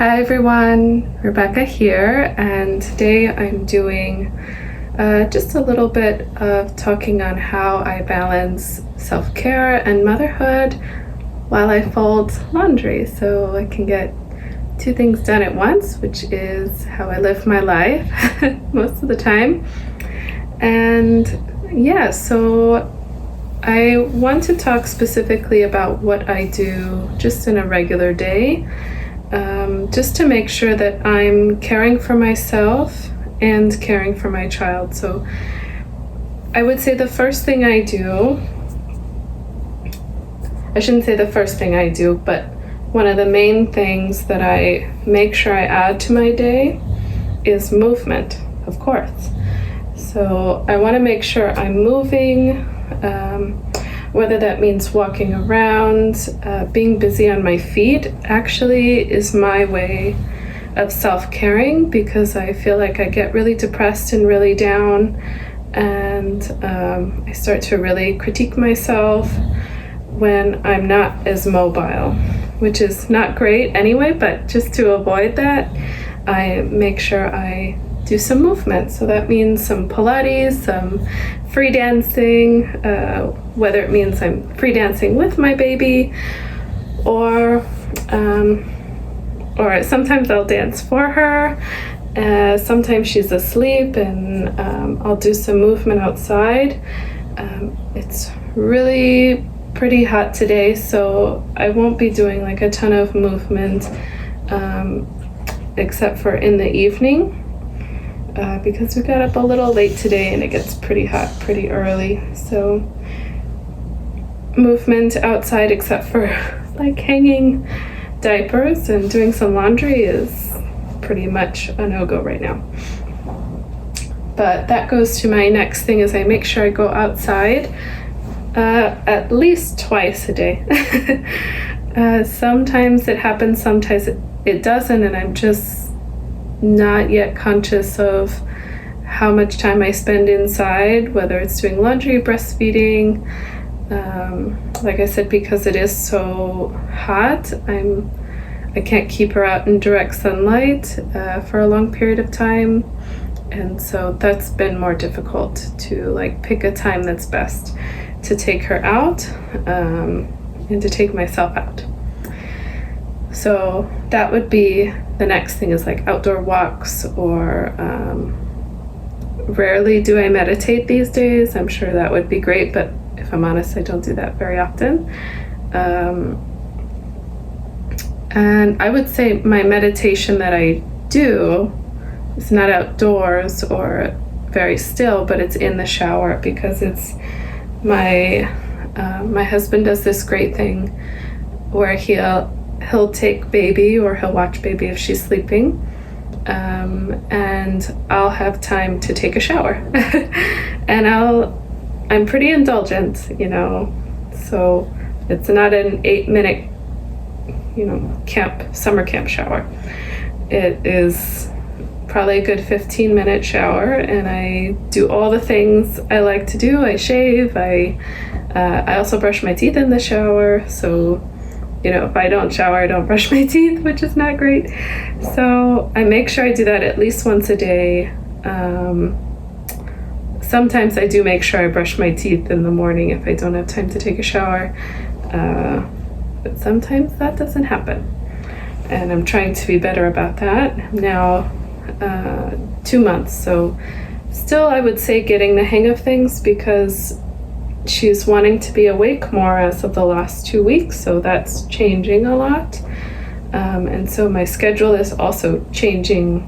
Hi everyone, Rebecca here, and today I'm doing just a little bit of talking on how I balance self-care and motherhood while I fold laundry so I can get two things done at once, which is how I live my life most of the time. And yeah, so I want to talk specifically about what I do just in a regular day. Just to make sure that I'm caring for myself and caring for my child. So I would say the first thing I do, I shouldn't say the first thing I do, but one of the main things that I make sure I add to my day is movement, of course. So I want to make sure I'm moving, whether that means walking around, being busy on my feet actually is my way of self-caring, because I feel like I get really depressed and really down, and I start to really critique myself when I'm not as mobile, which is not great anyway, but just to avoid that, I make sure I do some movement. So that means some Pilates, some free dancing, whether it means I'm free dancing with my baby, or sometimes I'll dance for her. Sometimes she's asleep and I'll do some movement outside. It's really pretty hot today, so I won't be doing like a ton of movement except for in the evening. Because we got up a little late today and it gets pretty hot pretty early. So movement outside except for like hanging diapers and doing some laundry is pretty much a no-go right now. But that goes to my next thing, is I make sure I go outside at least twice a day. Sometimes it happens, sometimes it doesn't, and I'm just not yet conscious of how much time I spend inside, whether it's doing laundry, breastfeeding. Like I said, because it is so hot, I can't keep her out in direct sunlight for a long period of time, and so that's been more difficult to like pick a time that's best to take her out and to take myself out. So that would be the next thing, is like outdoor walks, or rarely do I meditate these days. I'm sure that would be great, but if I'm honest, I don't do that very often. And I would say my meditation that I do is not outdoors or very still, but it's in the shower, because it's my husband does this great thing where he'll take baby, or he'll watch baby if she's sleeping, and I'll have time to take a shower. And I'm pretty indulgent, you know, so it's not an 8-minute, you know, summer camp shower. It is probably a good 15-minute shower, and I do all the things I like to do. I shave, I also brush my teeth in the shower, so you know, if I don't shower, I don't brush my teeth, which is not great. So I make sure I do that at least once a day. Sometimes I do make sure I brush my teeth in the morning if I don't have time to take a shower. But sometimes that doesn't happen. And I'm trying to be better about that. I'm now 2 months, so still I would say getting the hang of things, because she's wanting to be awake more as of the last 2 weeks, so that's changing a lot. And so my schedule is also changing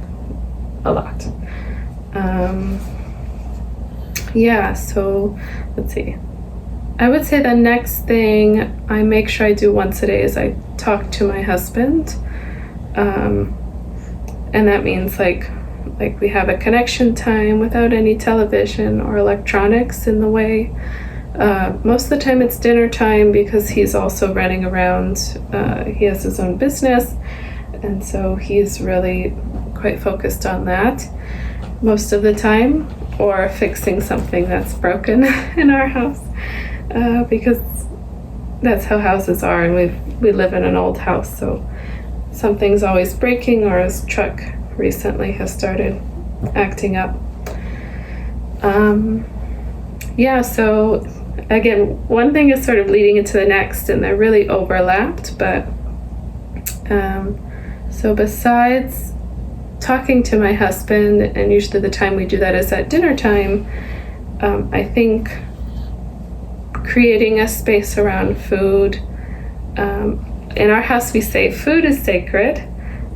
a lot. Yeah, so let's see. I would say the next thing I make sure I do once a day is I talk to my husband. And that means like we have a connection time without any television or electronics in the way. Most of the time it's dinner time, because he's also running around. He has his own business, and so he's really quite focused on that most of the time, or fixing something that's broken in our house, because that's how houses are, and we live in an old house, so something's always breaking, or his truck recently has started acting up. So again, one thing is sort of leading into the next, and they're really overlapped, but so besides talking to my husband, and usually the time we do that is at dinner time, I think creating a space around food. In our house we say food is sacred.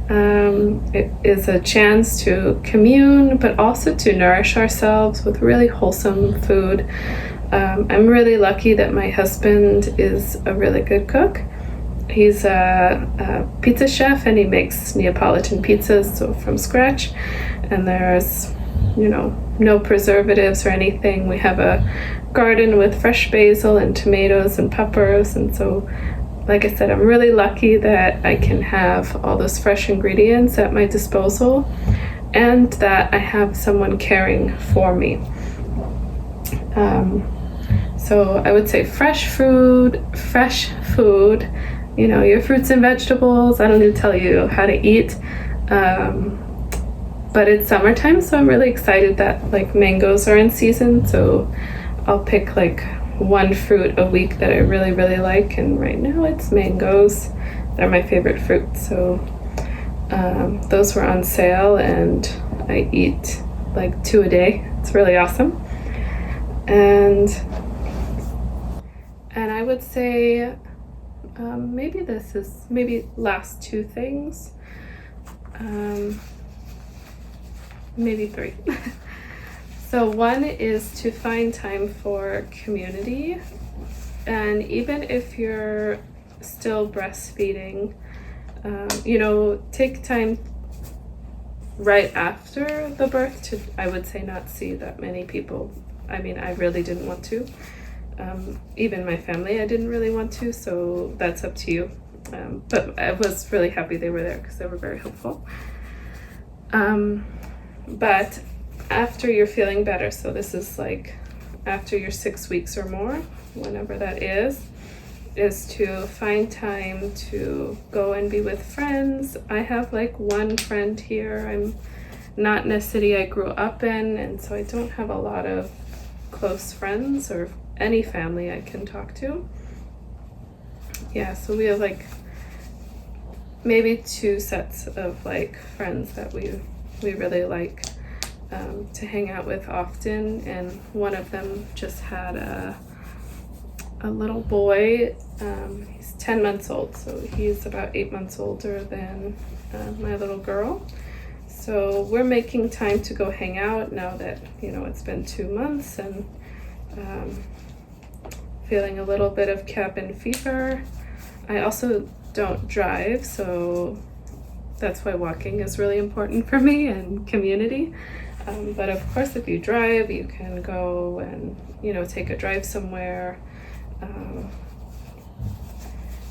It is a chance to commune, but also to nourish ourselves with really wholesome food. I'm really lucky that my husband is a really good cook. He's a pizza chef, and he makes Neapolitan pizzas, so from scratch. And there's, no preservatives or anything. We have a garden with fresh basil and tomatoes and peppers, and so, like I said, I'm really lucky that I can have all those fresh ingredients at my disposal, and that I have someone caring for me. So I would say fresh food, your fruits and vegetables. I don't need to tell you how to eat. But it's summertime, so I'm really excited that mangoes are in season. So I'll pick one fruit a week that I really, really like. And right now it's mangoes. They're my favorite fruit. So those were on sale, and I eat 2 a day. It's really awesome. And I would say maybe last 2 things, maybe 3. So one is to find time for community, and even if you're still breastfeeding, take time right after the birth to, I would say, not see that many people. I mean, I really didn't want to. Even my family, I didn't really want to, so that's up to you. But I was really happy they were there because they were very helpful. But after you're feeling better, so this is after you're 6 weeks or more, whenever that is to find time to go and be with friends. I have one friend here. I'm not in a city I grew up in, and so I don't have a lot of close friends or any family I can talk to. Yeah, so we have maybe 2 sets of friends that we really like to hang out with often, and one of them just had a little boy. He's 10 months old, so he's about 8 months older than my little girl. So we're making time to go hang out now that it's been 2 months, and feeling a little bit of cabin fever. I also don't drive, so that's why walking is really important for me, and community. But of course, if you drive, you can go and take a drive somewhere.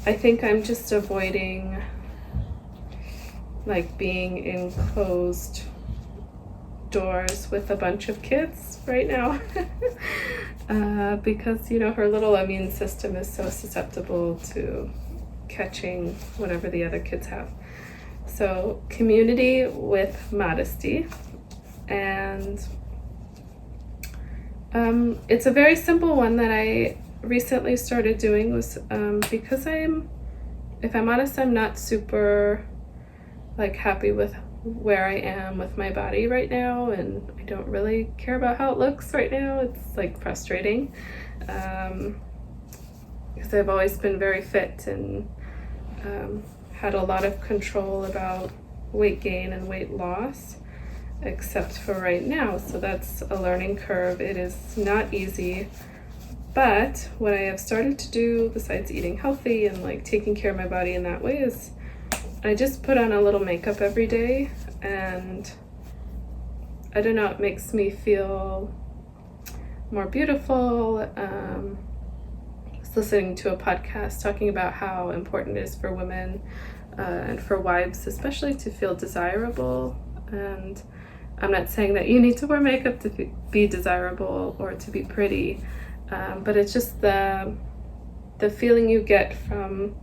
I think I'm just avoiding being in closed doors with a bunch of kids right now. Because her little immune system is so susceptible to catching whatever the other kids have. So community with modesty. And it's a very simple one that I recently started doing, was because if I'm honest, I'm not super happy with where I am with my body right now, and I don't really care about how it looks right now. It's frustrating because I've always been very fit and had a lot of control about weight gain and weight loss, except for right now. So that's a learning curve. It is not easy, but what I have started to do besides eating healthy and taking care of my body in that way is I just put on a little makeup every day, and I don't know, it makes me feel more beautiful. I was listening to a podcast talking about how important it is for women and for wives especially to feel desirable, and I'm not saying that you need to wear makeup to be desirable or to be pretty, but it's just the feeling you get from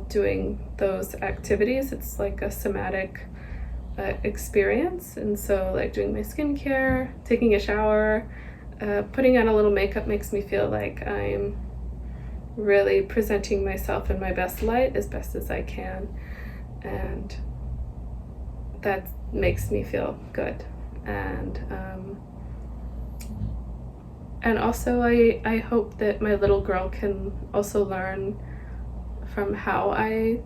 doing those activities. It's like a somatic experience, and so like doing my skincare, taking a shower, putting on a little makeup makes me feel like I'm really presenting myself in my best light as best as I can, and that makes me feel good. And also I hope that my little girl can also learn from how I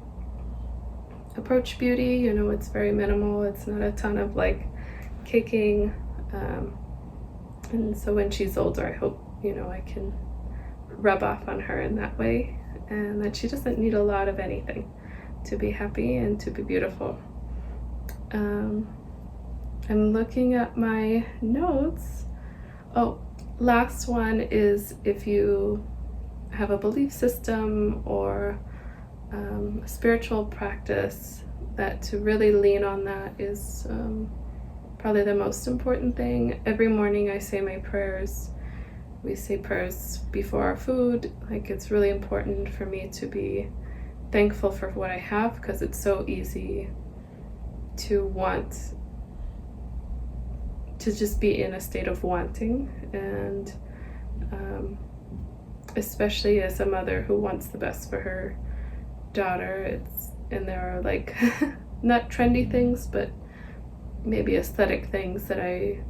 approach beauty. You know, it's very minimal. It's not a ton of like caking. And so when she's older, I hope, you know, I can rub off on her in that way, and that she doesn't need a lot of anything to be happy and to be beautiful. I'm looking at my notes. Oh, last one is if you have a belief system or a spiritual practice, that to really lean on that is probably the most important thing. Every morning I say my prayers. We say prayers before our food. Like, it's really important for me to be thankful for what I have, because it's so easy to want to just be in a state of wanting, and especially as a mother who wants the best for her daughter, and there are like not trendy things, but maybe aesthetic things that I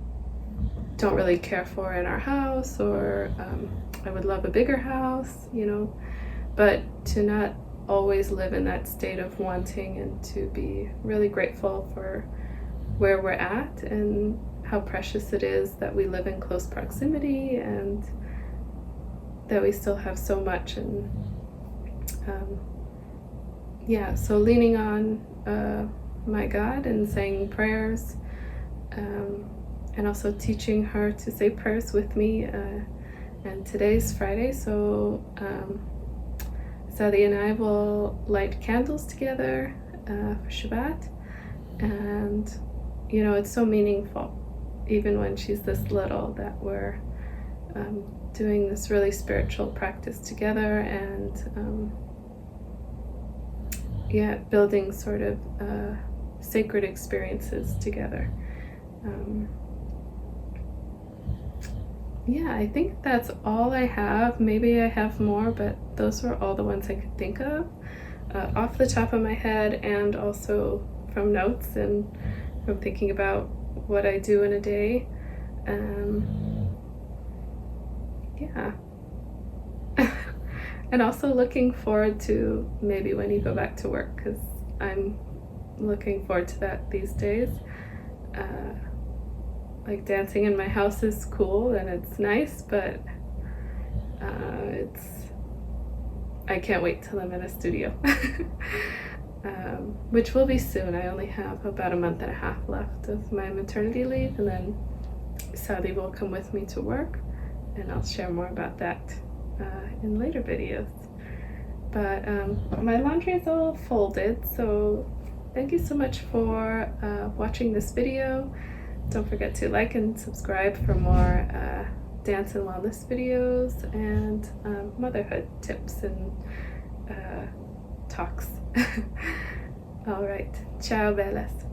don't really care for in our house, or I would love a bigger house, you know, but to not always live in that state of wanting, and to be really grateful for where we're at and how precious it is that we live in close proximity and that we still have so much. And so leaning on my God and saying prayers, and also teaching her to say prayers with me. And today's Friday, so Sally and I will light candles together for Shabbat. And, you know, it's so meaningful, even when she's this little, that we're doing this really spiritual practice together, and building sort of sacred experiences together. I think that's all I have. Maybe I have more, but those were all the ones I could think of off the top of my head, and also from notes and from thinking about what I do in a day. And also looking forward to maybe when you go back to work, because I'm looking forward to that these days. Like, dancing in my house is cool and it's nice, but I can't wait till I'm in a studio. Which will be soon. I only have about a month and a half left of my maternity leave, and then Saudi will come with me to work, and I'll share more about that in later videos. But my laundry is all folded, so thank you so much for watching this video. Don't forget to like and subscribe for more dance and wellness videos and motherhood tips and talks. All right, ciao bellas.